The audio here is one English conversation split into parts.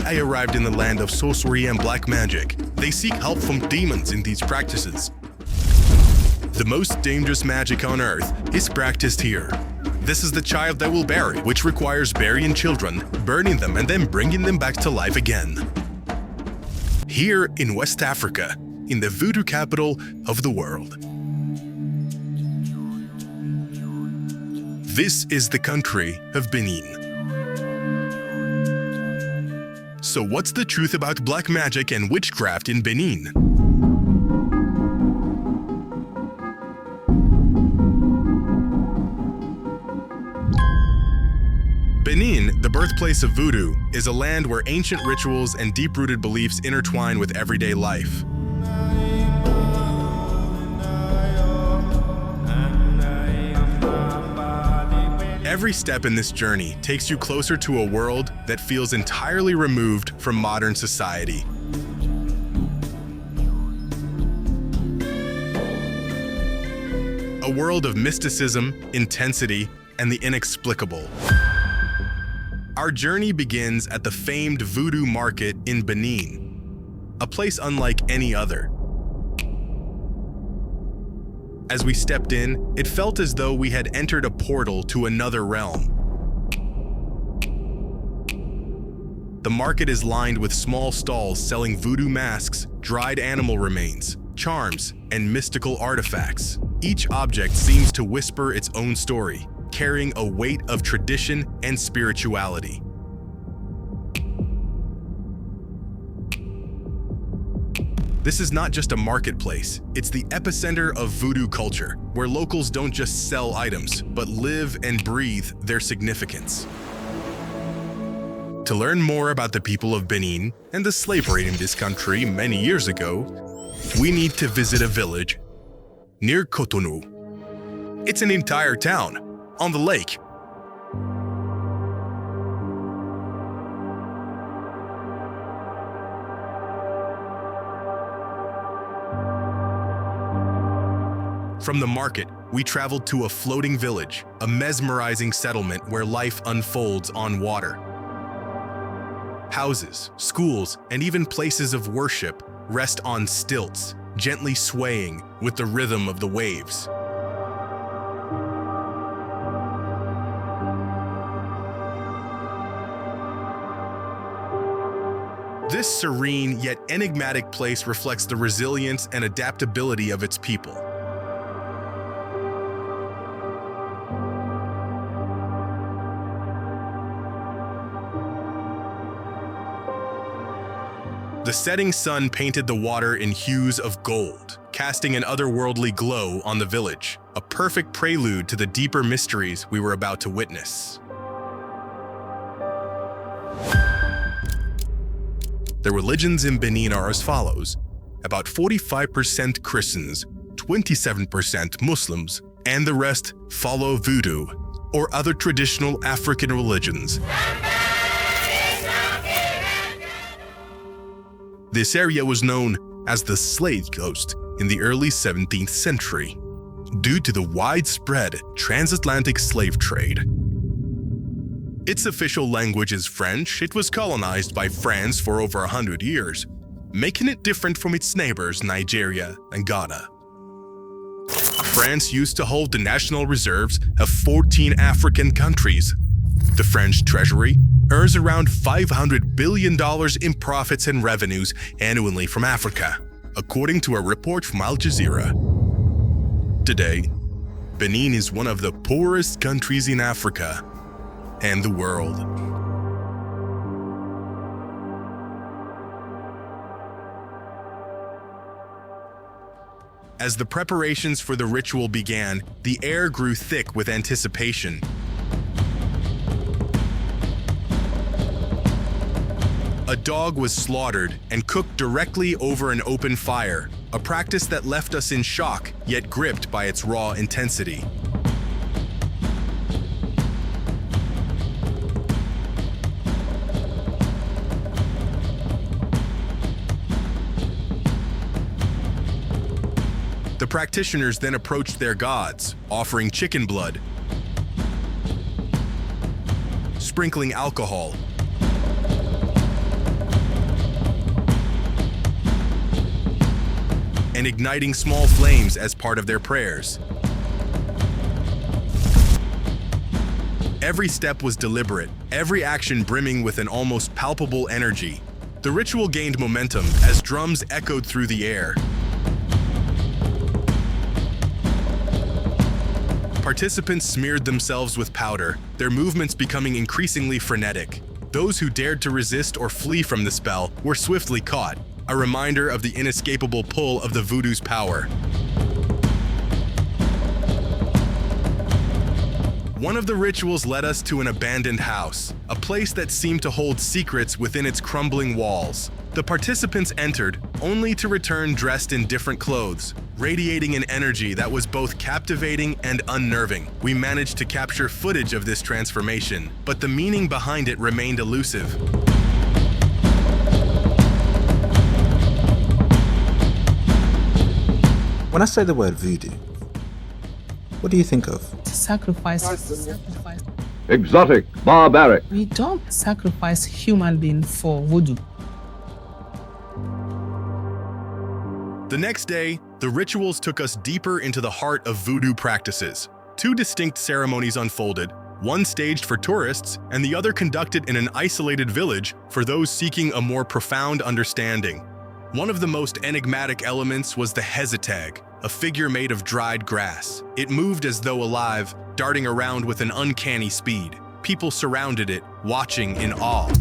I arrived in the land of sorcery and black magic. They seek help from demons in these practices. The most dangerous magic on earth is practiced here. This is the child that will bury, which requires burying children, burning them, and then bringing them back to life again. Here in West Africa, in the voodoo capital of the world. This is the country of Benin. So what's the truth about black magic and witchcraft in Benin? Benin, the birthplace of voodoo, is a land where ancient rituals and deep-rooted beliefs intertwine with everyday life. Every step in this journey takes you closer to a world that feels entirely removed from modern society. A world of mysticism, intensity, and the inexplicable. Our journey begins at the famed Voodoo Market in Benin, a place unlike any other. As we stepped in, it felt as though we had entered a portal to another realm. The market is lined with small stalls selling voodoo masks, dried animal remains, charms, and mystical artifacts. Each object seems to whisper its own story, carrying a weight of tradition and spirituality. This is not just a marketplace, it's the epicenter of voodoo culture, where locals don't just sell items, but live and breathe their significance. To learn more about the people of Benin and the slavery in this country many years ago, we need to visit a village near Cotonou. It's an entire town on the lake. From the market, we traveled to a floating village, a mesmerizing settlement where life unfolds on water. Houses, schools, and even places of worship rest on stilts, gently swaying with the rhythm of the waves. This serene yet enigmatic place reflects the resilience and adaptability of its people. The setting sun painted the water in hues of gold, casting an otherworldly glow on the village, a perfect prelude to the deeper mysteries we were about to witness. The religions in Benin are as follows: about 45% Christians, 27% Muslims, and the rest follow voodoo or other traditional African religions. This area was known as the Slave Coast in the early 17th century, due to the widespread transatlantic slave trade. Its official language is French. It was colonized by France for over 100 years, making it different from its neighbors Nigeria and Ghana. France used to hold the national reserves of 14 African countries. The French treasury earns around $500 billion in profits and revenues annually from Africa, according to a report from Al Jazeera. Today, Benin is one of the poorest countries in Africa and the world. As the preparations for the ritual began, the air grew thick with anticipation. A dog was slaughtered and cooked directly over an open fire, a practice that left us in shock, yet gripped by its raw intensity. The practitioners then approached their gods, offering chicken blood, sprinkling alcohol, and igniting small flames as part of their prayers. Every step was deliberate, every action brimming with an almost palpable energy. The ritual gained momentum as drums echoed through the air. Participants smeared themselves with powder, their movements becoming increasingly frenetic. Those who dared to resist or flee from the spell were swiftly caught, a reminder of the inescapable pull of the voodoo's power. One of the rituals led us to an abandoned house, a place that seemed to hold secrets within its crumbling walls. The participants entered, only to return dressed in different clothes, radiating an energy that was both captivating and unnerving. We managed to capture footage of this transformation, but the meaning behind it remained elusive. When I say the word voodoo, what do you think of? Sacrifice. Exotic, barbaric. We don't sacrifice human beings for voodoo. The next day, the rituals took us deeper into the heart of voodoo practices. Two distinct ceremonies unfolded, one staged for tourists and the other conducted in an isolated village for those seeking a more profound understanding. One of the most enigmatic elements was the Hesitag, a figure made of dried grass. It moved as though alive, darting around with an uncanny speed. People surrounded it, watching in awe.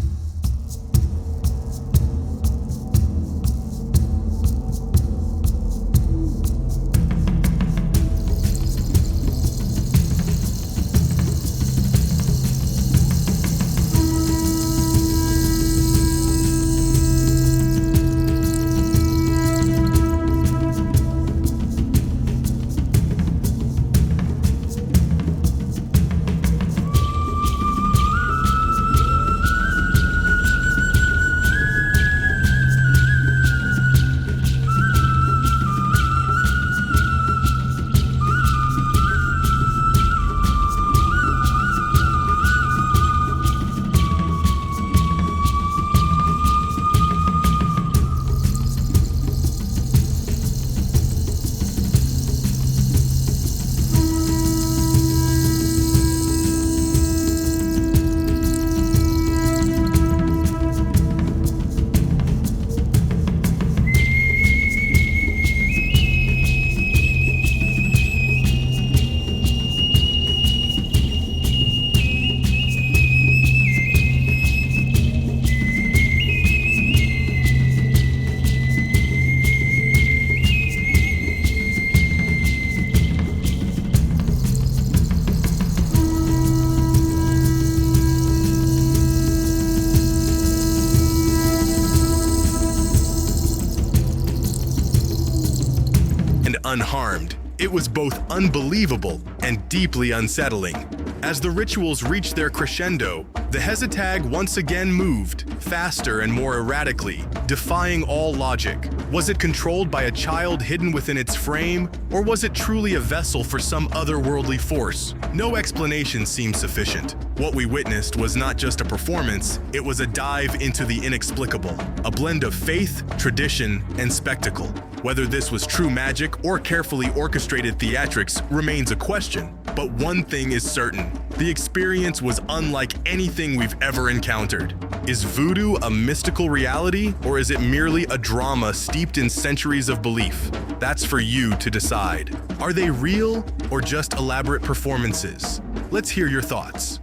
Unharmed, it was both unbelievable and deeply unsettling. As the rituals reached their crescendo, the Hesitag once again moved, faster and more erratically, defying all logic. Was it controlled by a child hidden within its frame, or was it truly a vessel for some otherworldly force? No explanation seemed sufficient. What we witnessed was not just a performance, it was a dive into the inexplicable, a blend of faith, tradition, and spectacle. Whether this was true magic or carefully orchestrated theatrics remains a question, but one thing is certain: the experience was unlike anything we've ever encountered. Is voodoo a mystical reality, or is it merely a drama steeped in centuries of belief? That's for you to decide. Are they real or just elaborate performances? Let's hear your thoughts.